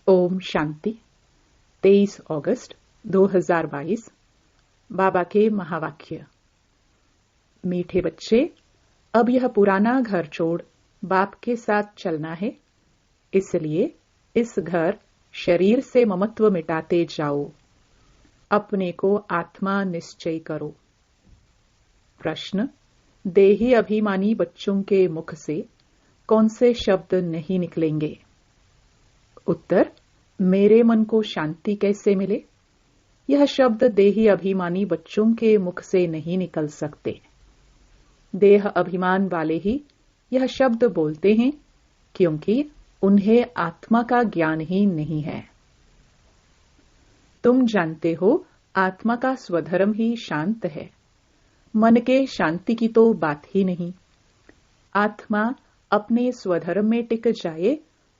ओम शांति 23 अगस्त 2022। बाबा के महावाक्य। मीठे बच्चे, अब यह पुराना घर छोड़ बाप के साथ चलना है। इसलिए इस घर शरीर से ममत्व मिटाते जाओ। अपने को आत्मा निश्चय करो। प्रश्न: देही अभिमानी बच्चों के मुख से कौन से शब्द नहीं निकलेंगे? उत्तर: मेरे मन को शांति कैसे मिले? यह शब्द देही अभिमानी बच्चों के मुख से नहीं निकल सकते। देह अभिमान वाले ही यह शब्द बोलते हैं, क्योंकि उन्हें आत्मा का ज्ञान ही नहीं है। तुम जानते हो, आत्मा का स्वधर्म ही शांत है। मन के शांति की तो बात ही नहीं। आत्मा अपने स्वधर्म में टिक जाए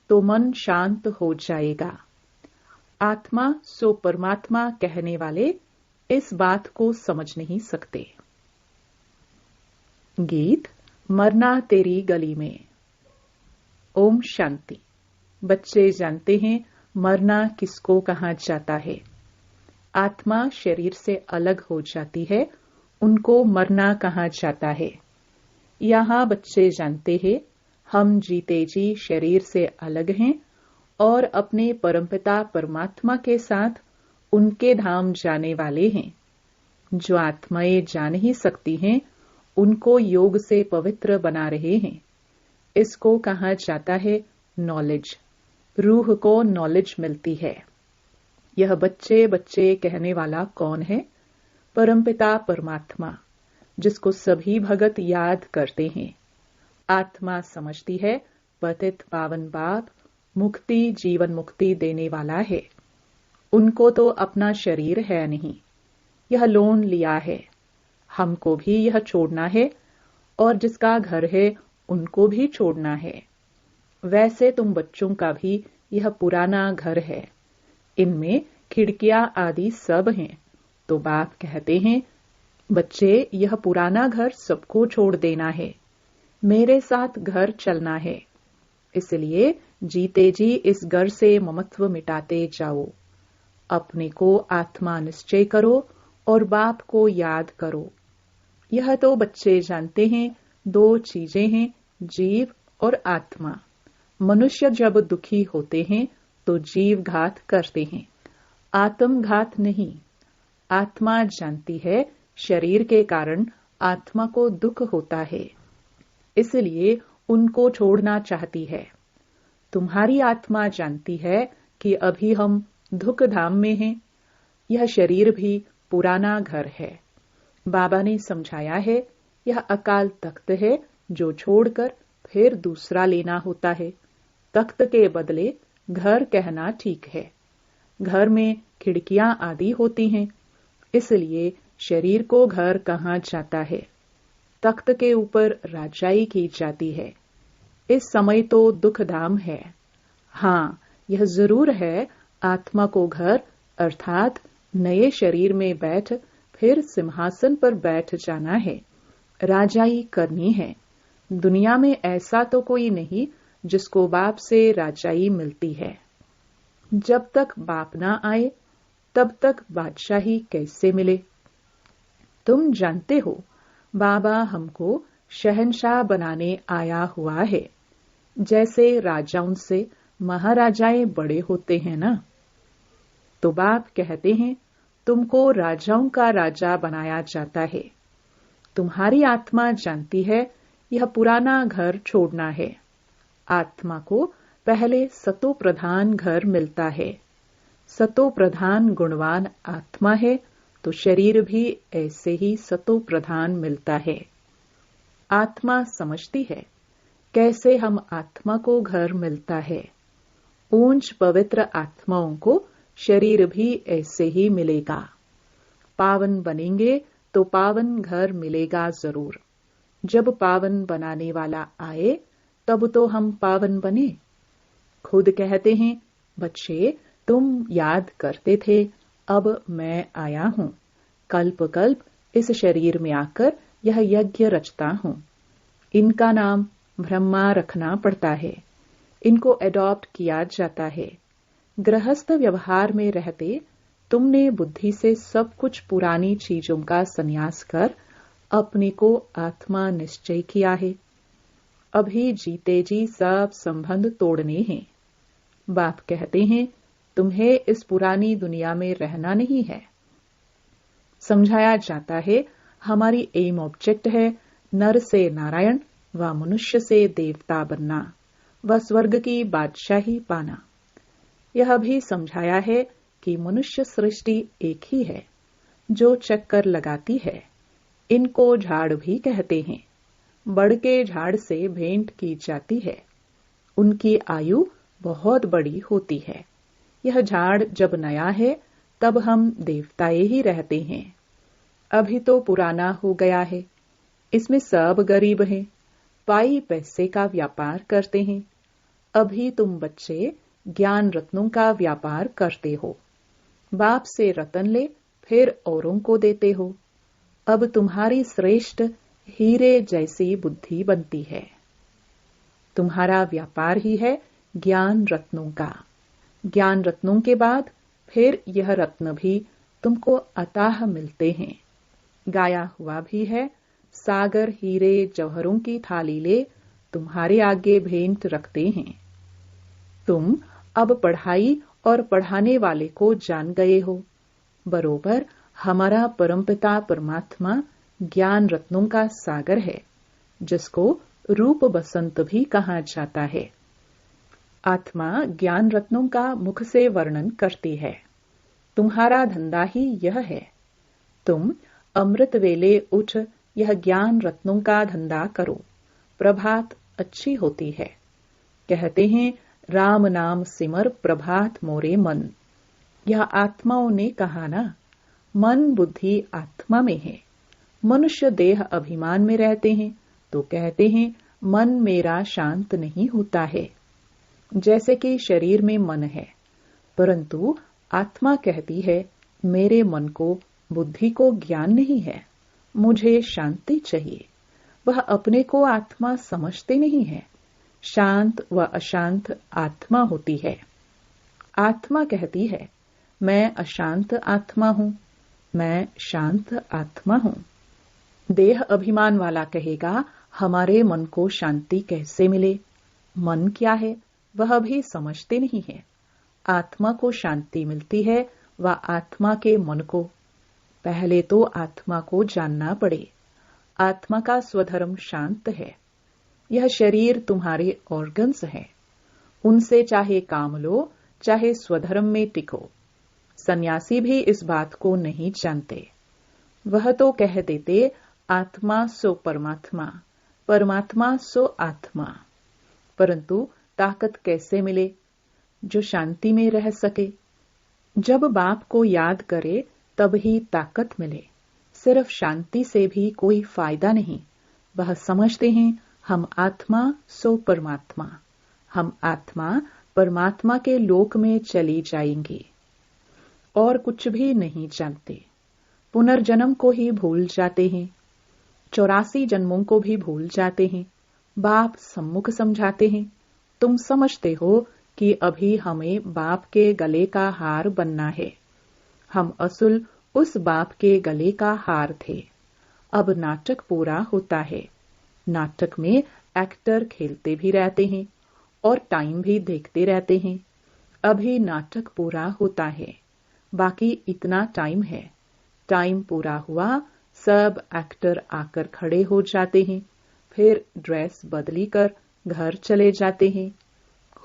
तो मन शांत हो जाएगा। आत्मा सो परमात्मा कहने वाले इस बात को समझ नहीं सकते। गीत मरना तेरी गली में। ओम शांति। बच्चे जानते हैं मरना किसको कहा जाता है। आत्मा शरीर से अलग हो जाती है, उनको मरना कहा जाता है। यहाँ बच्चे जानते हैं हम जीते जी शरीर से अलग हैं और अपने परमपिता परमात्मा के साथ उनके धाम जाने वाले हैं। जो आत्माएं जा नहीं सकती हैं, उनको योग से पवित्र बना रहे हैं। इसको कहा जाता है नॉलेज। रूह को नॉलेज मिलती है। यह बच्चे बच्चे कहने वाला कौन है? परमपिता परमात्मा, जिसको सभी भगत याद करते हैं। आत्मा समझती है पतित पावन बाप मुक्ति जीवन मुक्ति देने वाला है। उनको तो अपना शरीर है नहीं, यह लोन लिया है। हमको भी यह छोड़ना है और जिसका घर है उनको भी छोड़ना है। वैसे तुम बच्चों का भी यह पुराना घर है। इनमें खिड़कियां आदि सब हैं। तो बाप कहते हैं, बच्चे, यह पुराना घर सबको छोड़ देना है। मेरे साथ घर चलना है। इसलिए जीते जी इस घर से ममत्व मिटाते जाओ। अपने को आत्मा निश्चय करो और बाप को याद करो। यह तो बच्चे जानते हैं, दो चीजें हैं, जीव और आत्मा। मनुष्य जब दुखी होते हैं तो जीव घात करते हैं, आत्मघात नहीं। आत्मा जानती है शरीर के कारण आत्मा को दुख होता है, इसलिए उनको छोड़ना चाहती है। तुम्हारी आत्मा जानती है कि अभी हम दुख धाम में हैं। यह शरीर भी पुराना घर है। बाबा ने समझाया है, यह अकाल तख्त है जो छोड़कर फिर दूसरा लेना होता है। तख्त के बदले घर कहना ठीक है। घर में खिड़कियां आदि होती हैं, इसलिए शरीर को घर कहा जाता है। तख्त के ऊपर राजाई की जाती है। इस समय तो दुख धाम है। हाँ, यह जरूर है, आत्मा को घर अर्थात नए शरीर में बैठ फिर सिंहासन पर बैठ जाना है, राजाई करनी है। दुनिया में ऐसा तो कोई नहीं जिसको बाप से राजाई मिलती है। जब तक बाप ना आए तब तक बादशाही कैसे मिले? तुम जानते हो, बाबा हमको शहंशाह बनाने आया हुआ है। जैसे राजाओं से महाराजाएं बड़े होते हैं ना। तो बाप कहते हैं, तुमको राजाओं का राजा बनाया जाता है। तुम्हारी आत्मा जानती है यह पुराना घर छोड़ना है। आत्मा को पहले सतो प्रधान घर मिलता है। सतो प्रधान गुणवान आत्मा है तो शरीर भी ऐसे ही सतो प्रधान मिलता है। आत्मा समझती है कैसे हम आत्मा को घर मिलता है। ऊंच पवित्र आत्माओं को शरीर भी ऐसे ही मिलेगा। पावन बनेंगे तो पावन घर मिलेगा जरूर। जब पावन बनाने वाला आए तब तो हम पावन बने। खुद कहते हैं, बच्चे, तुम याद करते थे, अब मैं आया हूं। कल्प कल्प इस शरीर में आकर यह यज्ञ रचता हूं। इनका नाम ब्रह्मा रखना पड़ता है। इनको एडॉप्ट किया जाता है। गृहस्थ व्यवहार में रहते तुमने बुद्धि से सब कुछ पुरानी चीजों का संन्यास कर अपने को आत्मा निश्चय किया है। अभी जीते जी सब संबंध तोड़ने हैं। बाप कहते हैं तुम्हें इस पुरानी दुनिया में रहना नहीं है। समझाया जाता है हमारी एम ऑब्जेक्ट है नर से नारायण व मनुष्य से देवता बनना व स्वर्ग की बादशाही पाना। यह भी समझाया है कि मनुष्य सृष्टि एक ही है जो चक्कर लगाती है। इनको झाड़ भी कहते हैं। बड़ के झाड़ से भेंट की जाती है। उनकी आयु बहुत बड़ी होती है। यह झाड़ जब नया है तब हम देवताए ही रहते हैं। अभी तो पुराना हो गया है। इसमें सब गरीब हैं। पाई पैसे का व्यापार करते हैं। अभी तुम बच्चे ज्ञान रत्नों का व्यापार करते हो। बाप से रतन ले फिर औरों को देते हो। अब तुम्हारी श्रेष्ठ हीरे जैसी बुद्धि बनती है। तुम्हारा व्यापार ही है ज्ञान रत्नों का। ज्ञान रत्नों के बाद फिर यह रत्न भी तुमको अताह मिलते हैं। गाया हुआ भी है सागर हीरे जौहरों की थाली ले तुम्हारे आगे भेंट रखते हैं। तुम अब पढ़ाई और पढ़ाने वाले को जान गए हो। बरोबर हमारा परमपिता परमात्मा ज्ञान रत्नों का सागर है जिसको रूप बसंत भी कहा जाता है। आत्मा ज्ञान रत्नों का मुख से वर्णन करती है। तुम्हारा धंधा ही यह है। तुम अमृत वेले उठ यह ज्ञान रत्नों का धंधा करो। प्रभात अच्छी होती है। कहते हैं राम नाम सिमर प्रभात मोरे मन। यह आत्माओं ने कहा ना। मन बुद्धि आत्मा में है। मनुष्य देह अभिमान में रहते हैं तो कहते हैं मन मेरा शांत नहीं होता है। जैसे कि शरीर में मन है परंतु आत्मा कहती है मेरे मन को बुद्धि को ज्ञान नहीं है। मुझे शांति चाहिए। वह अपने को आत्मा समझते नहीं है। शांत व अशांत आत्मा होती है। आत्मा कहती है मैं अशांत आत्मा हूं, मैं शांत आत्मा हूं। देह अभिमान वाला कहेगा हमारे मन को शांति कैसे मिले। मन क्या है वह भी समझते नहीं है। आत्मा को शांति मिलती है व आत्मा के मन को। पहले तो आत्मा को जानना पड़े। आत्मा का स्वधर्म शांत है। यह शरीर तुम्हारे ऑर्गन्स है। उनसे चाहे काम लो चाहे स्वधर्म में टिको। सन्यासी भी इस बात को नहीं जानते। वह तो कह देते आत्मा सो परमात्मा, परमात्मा सो आत्मा। परंतु ताकत कैसे मिले जो शांति में रह सके। जब बाप को याद करे तब ही ताकत मिले। सिर्फ शांति से भी कोई फायदा नहीं। वह समझते हैं हम आत्मा सो परमात्मा। हम आत्मा परमात्मा के लोक में चली जाएंगी। और कुछ भी नहीं जानते। पुनर्जन्म को ही भूल जाते हैं। 84 जन्मों को भी भूल जाते हैं। बाप सम्मुख समझाते हैं तुम समझते हो कि अभी हमें बाप के गले का हार बनना है। हम असुल उस बाप के गले का हार थे। अब नाटक पूरा होता है। नाटक में एक्टर खेलते भी रहते हैं और टाइम भी देखते रहते हैं। अभी नाटक पूरा होता है। बाकी इतना टाइम है। टाइम पूरा हुआ सब एक्टर आकर खड़े हो जाते हैं। फिर ड्रेस बदली कर घर चले जाते हैं।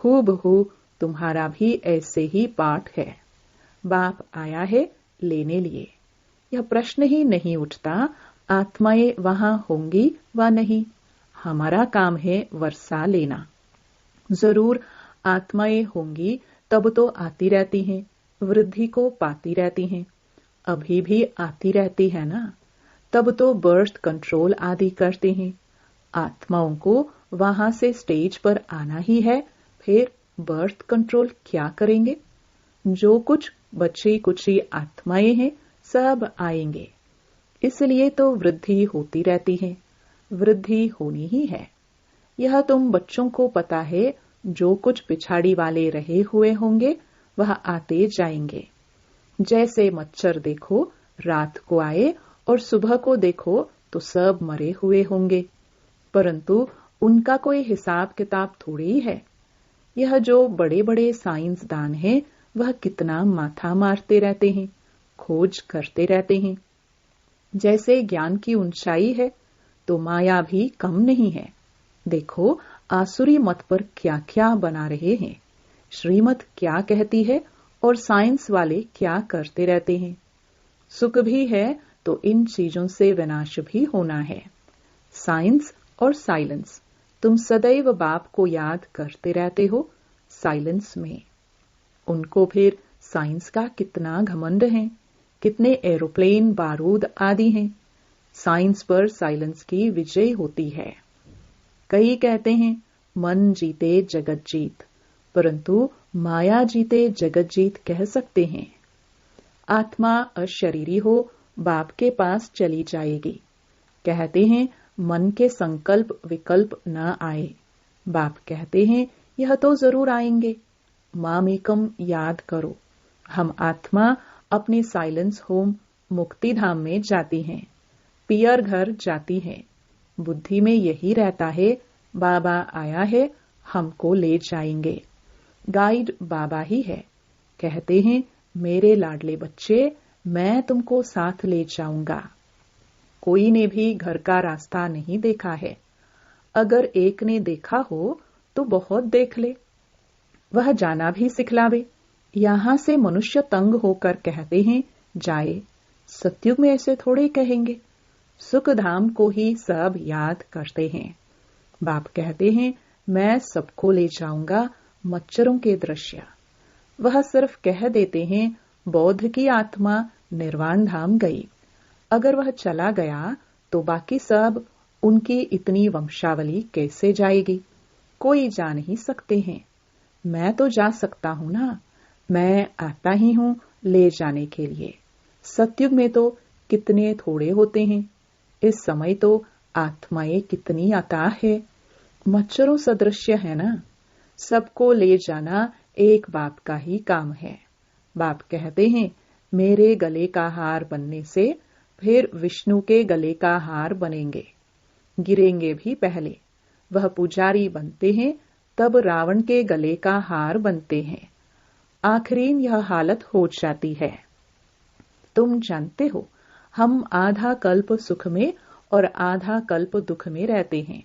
हूबहू तुम्हारा भी ऐसे ही पाठ है। बाप आया है लेने लिए। यह प्रश्न ही नहीं उठता आत्माएं वहां होंगी व नहीं। हमारा काम है वर्षा लेना। जरूर आत्माएं होंगी तब तो आती रहती हैं, वृद्धि को पाती रहती हैं। अभी भी आती रहती है ना। तब तो बर्थ कंट्रोल आदि करते हैं। आत्माओं को वहां से स्टेज पर आना ही है। फिर बर्थ कंट्रोल क्या करेंगे। जो कुछ बची कुची आत्माएं हैं सब आएंगे। इसलिए तो वृद्धि होती रहती है। वृद्धि होनी ही है। यह तुम बच्चों को पता है। जो कुछ पिछाड़ी वाले रहे हुए होंगे वह आते जाएंगे। जैसे मच्छर देखो रात को आए और सुबह को देखो तो सब मरे हुए होंगे, परंतु उनका कोई हिसाब किताब थोड़ी ही है। यह जो बड़े बड़े साइंसदान हैं, वह कितना माथा मारते रहते हैं, खोज करते रहते हैं। जैसे ज्ञान की ऊंचाई है तो माया भी कम नहीं है। देखो आसुरी मत पर क्या क्या बना रहे हैं, श्रीमत क्या कहती है और साइंस वाले क्या करते रहते हैं। सुख भी है तो इन चीजों से विनाश भी होना है। साइंस और साइलेंस, तुम सदैव बाप को याद करते रहते हो साइलेंस में। उनको फिर साइंस का कितना घमंड है, कितने एरोप्लेन बारूद आदि हैं। साइंस पर साइलेंस की विजय होती है। कई कहते हैं मन जीते जगत जीत, परंतु माया जीते जगत जीत कह सकते हैं। आत्मा अशरीरी हो बाप के पास चली जाएगी। कहते हैं मन के संकल्प विकल्प न आए। बाप कहते हैं यह तो जरूर आएंगे। मामेकम याद करो। हम आत्मा अपने साइलेंस होम मुक्ति धाम में जाती हैं, पियर घर जाती हैं। बुद्धि में यही रहता है बाबा आया है, हमको ले जाएंगे। गाइड बाबा ही है। कहते हैं मेरे लाडले बच्चे, मैं तुमको साथ ले जाऊंगा। कोई ने भी घर का रास्ता नहीं देखा है। अगर एक ने देखा हो तो बहुत देख ले, वह जाना भी सिखलावे। यहां से मनुष्य तंग होकर कहते हैं जाए, सतयुग में ऐसे थोड़े कहेंगे। सुख धाम को ही सब याद करते हैं। बाप कहते हैं मैं सबको ले जाऊंगा मच्छरों के दृश्य। वह सिर्फ कह देते हैं बौद्ध की आत्मा निर्वाण धाम गई। अगर वह चला गया तो बाकी सब उनकी इतनी वंशावली कैसे जाएगी, कोई जा नहीं सकते हैं। मैं तो जा सकता हूं ना, मैं आता ही हूं ले जाने के लिए। सतयुग में तो कितने थोड़े होते हैं। इस समय तो आत्माएं कितनी अताह है, मच्छरों सदृश्य है ना। सबको ले जाना एक बाप का ही काम है। बाप कहते हैं मेरे गले का हार बनने से फिर विष्णु के गले का हार बनेंगे। गिरेंगे भी पहले। वह पुजारी बनते हैं तब रावण के गले का हार बनते हैं। आखिरीन यह हालत हो जाती है। तुम जानते हो हम आधा कल्प सुख में और आधा कल्प दुख में रहते हैं।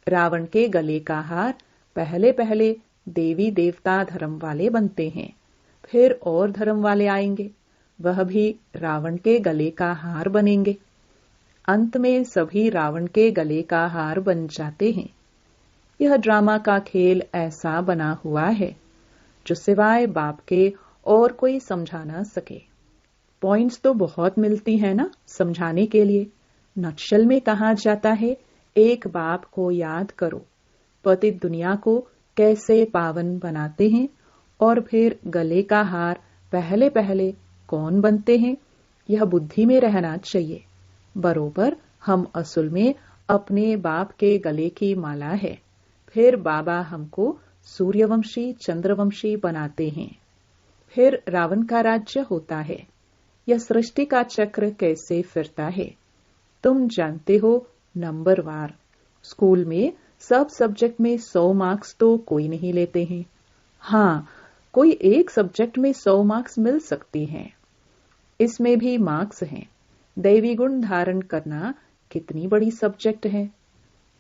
रावण के गले का हार पहले पहले देवी देवता धर्म वाले बनते हैं, फिर और धर्म वाले आएंगे, वह भी रावण के गले का हार बनेंगे। अंत में सभी रावण के गले का हार बन जाते हैं। यह ड्रामा का खेल ऐसा बना हुआ है जो सिवाय बाप के और कोई समझा ना सके। पॉइंट्स तो बहुत मिलती है ना समझाने के लिए। नक्शल में कहा जाता है एक बाप को याद करो, पतित दुनिया को कैसे पावन बनाते हैं, और फिर गले का हार पहले पहले कौन बनते हैं, यह बुद्धि में रहना चाहिए। बरोबर हम असल में अपने बाप के गले की माला है। फिर बाबा हमको सूर्यवंशी चंद्रवंशी बनाते हैं। फिर रावण का राज्य होता है। यह सृष्टि का चक्र कैसे फिरता है तुम जानते हो। नंबर वार स्कूल में सब सब्जेक्ट में 100 मार्क्स तो कोई नहीं लेते हैं। हाँ, कोई एक सब्जेक्ट में 100 मार्क्स मिल सकती हैं। इसमें भी मार्क्स हैं। दैवी गुण धारण करना कितनी बड़ी सब्जेक्ट है।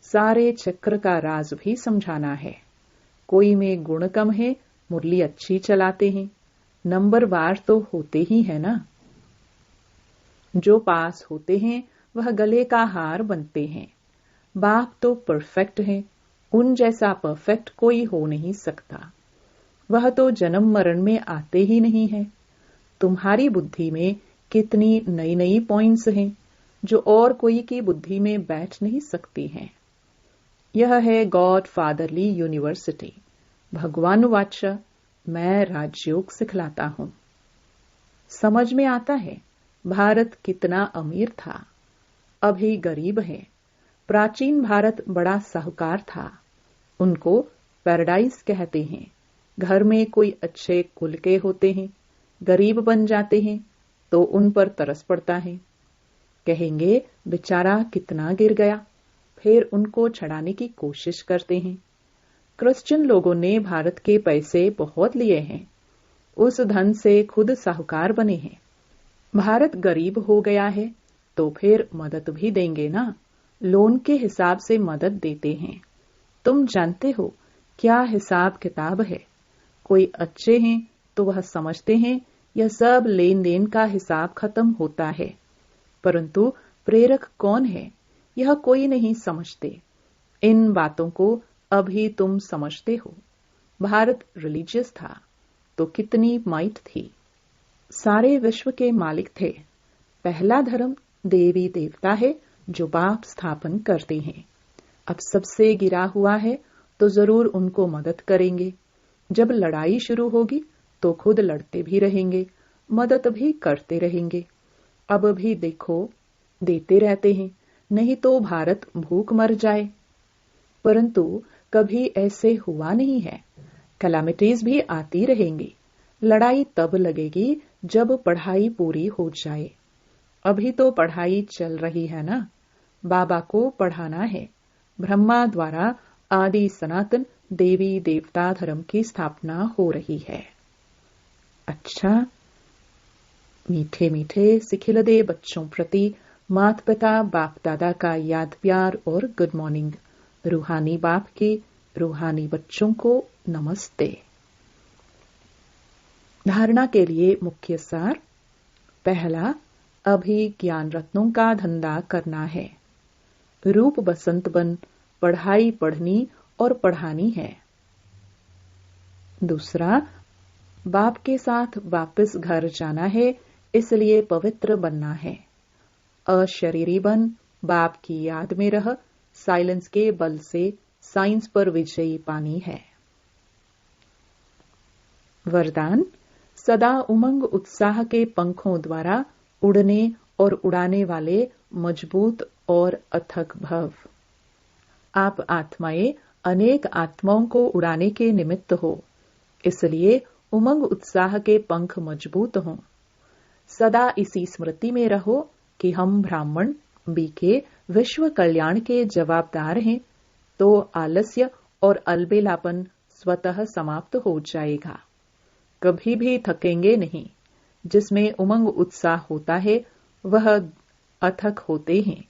सारे चक्र का राज भी समझाना है। कोई में गुण कम है, मुरली अच्छी चलाते हैं, नंबर वार तो होते ही है ना। जो पास होते हैं वह गले का हार बनते हैं। बाप तो परफेक्ट है, उन जैसा परफेक्ट कोई हो नहीं सकता। वह तो जन्म मरण में आते ही नहीं है। तुम्हारी बुद्धि में कितनी नई नई पॉइंट्स हैं जो और कोई की बुद्धि में बैठ नहीं सकती हैं। यह है गॉड फादरली यूनिवर्सिटी। भगवान वाचा, मैं राजयोग सिखलाता हूं। समझ में आता है भारत कितना अमीर था, अभी गरीब है। प्राचीन भारत बड़ा साहूकार था, उनको पैराडाइज कहते हैं। घर में कोई अच्छे कुल के होते हैं, गरीब बन जाते हैं तो उन पर तरस पड़ता है। कहेंगे बेचारा कितना गिर गया, फिर उनको छड़ाने की कोशिश करते हैं। क्रिश्चियन लोगों ने भारत के पैसे बहुत लिए हैं, उस धन से खुद साहूकार बने हैं। भारत गरीब हो गया है तो फिर मदद भी देंगे ना, लोन के हिसाब से मदद देते हैं। तुम जानते हो क्या हिसाब किताब है। कोई अच्छे हैं तो वह समझते हैं यह सब लेन देन का हिसाब खत्म होता है, परंतु प्रेरक कौन है यह कोई नहीं समझते। इन बातों को अभी तुम समझते हो। भारत रिलीजियस था तो कितनी माइट थी, सारे विश्व के मालिक थे। पहला धर्म देवी देवता है जो बाप स्थापन करते हैं। अब सबसे गिरा हुआ है तो जरूर उनको मदद करेंगे। जब लड़ाई शुरू होगी तो खुद लड़ते भी रहेंगे, मदद भी करते रहेंगे। अब भी देखो देते रहते हैं, नहीं तो भारत भूख मर जाए। परंतु कभी ऐसे हुआ नहीं है। कैलामिटीज भी आती रहेंगी। लड़ाई तब लगेगी जब पढ़ाई पूरी हो जाए। अभी तो पढ़ाई चल रही है ना। बाबा को पढ़ाना है। ब्रह्मा द्वारा आदि सनातन देवी देवता धर्म की स्थापना हो रही है। अच्छा, मीठे मीठे सिखिलदे बच्चों प्रति माता पिता बाप दादा का याद प्यार और गुड मॉर्निंग। रूहानी बाप के रूहानी बच्चों को नमस्ते। धारणा के लिए मुख्य सार। पहला, अभी ज्ञान रत्नों का धंधा करना है। रूप बसंत बन पढ़ाई पढ़नी और पढ़ानी है। दूसरा, बाप के साथ वापस घर जाना है, इसलिए पवित्र बनना है। अशरीरी बन बाप की याद में रह साइलेंस के बल से साइंस पर विजयी पानी है। वरदान, सदा उमंग उत्साह के पंखों द्वारा उड़ने और उड़ाने वाले मजबूत और अथक भव। आप आत्माएं अनेक आत्माओं को उड़ाने के निमित्त हो, इसलिए उमंग उत्साह के पंख मजबूत हों। सदा इसी स्मृति में रहो कि हम ब्राह्मण बीके विश्व कल्याण के जवाबदार हैं, तो आलस्य और अलबेलापन स्वतः समाप्त हो जाएगा। कभी भी थकेंगे नहीं। जिसमें उमंग उत्साह होता है वह अथक होते हैं।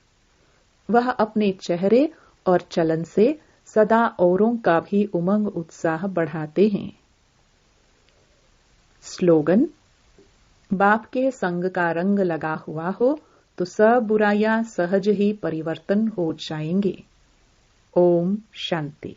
वह अपने चेहरे और चलन से सदा औरों का भी उमंग उत्साह बढ़ाते हैं। स्लोगन, बाप के संग का रंग लगा हुआ हो तो सब बुराइयां सहज ही परिवर्तन हो जाएंगे। ओम शांति।